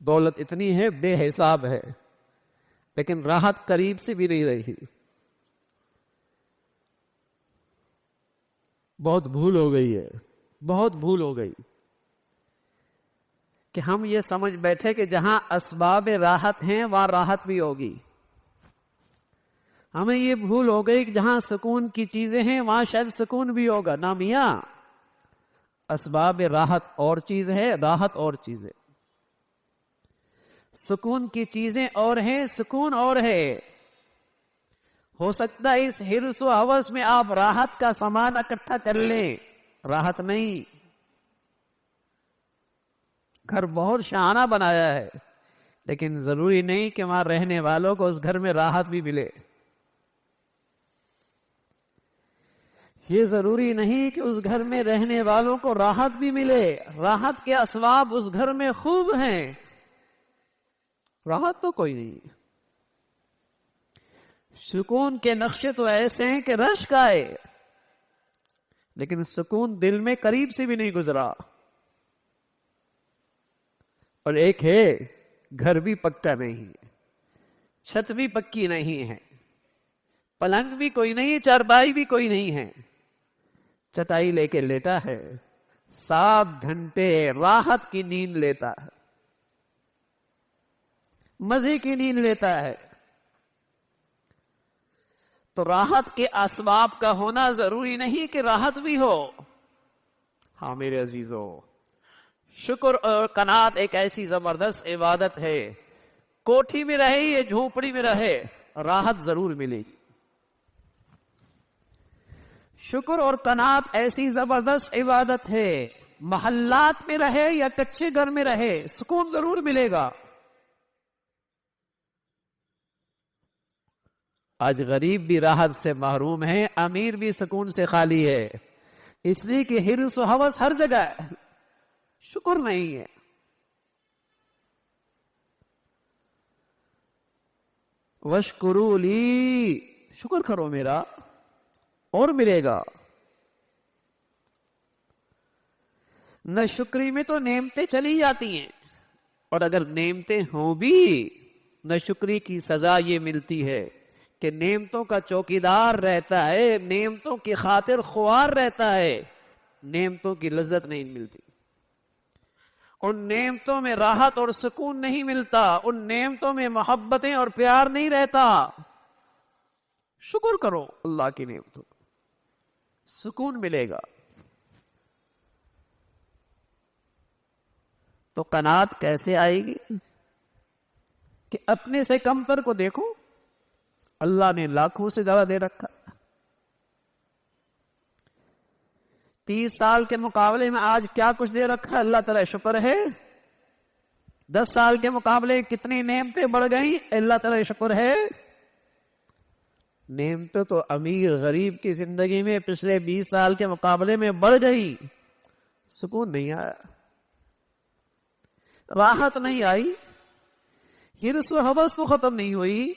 دولت اتنی ہے بے حساب ہے، لیکن راحت قریب سے بھی نہیں رہی. بہت بھول ہو گئی ہے، بہت بھول ہو گئی کہ ہم یہ سمجھ بیٹھے کہ جہاں اسباب راحت ہیں وہاں راحت بھی ہوگی. ہمیں یہ بھول ہو گئی کہ جہاں سکون کی چیزیں ہیں وہاں شاید سکون بھی ہوگا. نا میاں، اسباب راحت اور چیز ہے، راحت اور چیز ہے. سکون کی چیزیں اور ہیں، سکون اور ہے. ہو سکتا ہے اس حرص و ہوس میں آپ راحت کا سامان اکٹھا کر لیں، راحت نہیں. گھر بہت شاہانہ بنایا ہے، لیکن ضروری نہیں کہ وہاں رہنے والوں کو اس گھر میں راحت بھی ملے. یہ ضروری نہیں کہ اس گھر میں رہنے والوں کو راحت بھی ملے. راحت کے اسباب اس گھر میں خوب ہیں، راحت تو کوئی نہیں. سکون کے نقشے تو ایسے ہیں کہ رشک آئے، لیکن سکون دل میں قریب سے بھی نہیں گزرا. اور ایک ہے گھر بھی پکا نہیں ہے، چھت بھی پکی نہیں ہے، پلنگ بھی کوئی نہیں ہے، چارپائی بھی کوئی نہیں ہے، چٹائی لے کے لیٹا ہے، 7 گھنٹے راحت کی نیند لیتا ہے، مزے کی نیند لیتا ہے. تو راحت کے اسباب کا ہونا ضروری نہیں کہ راحت بھی ہو. ہاں میرے عزیزو، شکر اور قناعت ایک ایسی زبردست عبادت ہے، کوٹھی میں رہے یا جھونپڑی میں رہے راحت ضرور ملے گی. شکر اور قناعت ایسی زبردست عبادت ہے، محلات میں رہے یا کچے گھر میں رہے سکون ضرور ملے گا. آج غریب بھی راحت سے محروم ہے، امیر بھی سکون سے خالی ہے، اس لیے کہ حرص و ہوس ہر جگہ ہے، شکر نہیں ہے. وَاشْكُرُوا لِي، شکر کرو میرا اور ملے گا. نہ شکری میں تو نعمتیں چلی جاتی ہیں، اور اگر نعمتیں ہوں بھی نہ شکری کی سزا یہ ملتی ہے کہ نعمتوں کا چوکیدار رہتا ہے، نعمتوں کی خاطر خوار رہتا ہے، نعمتوں کی لذت نہیں ملتی. ان نعمتوں میں راحت اور سکون نہیں ملتا، ان نعمتوں میں محبتیں اور پیار نہیں رہتا. شکر کرو اللہ کی نعمتوں، سکون ملے گا. تو قناعت کیسے آئے گی؟ کہ اپنے سے کمتر کو دیکھو، اللہ نے لاکھوں سے زیادہ دے رکھا. 30 سال کے مقابلے میں آج کیا کچھ دے رکھا، اللہ تعالی شکر ہے. 10 سال کے مقابلے کتنی نعمتیں بڑھ گئیں، اللہ تعالی شکر ہے. نعمتیں تو امیر غریب کی زندگی میں پچھلے 20 سال کے مقابلے میں بڑھ گئی، سکون نہیں آیا، راحت نہیں آئی، حرص و ہوس تو ختم نہیں ہوئی.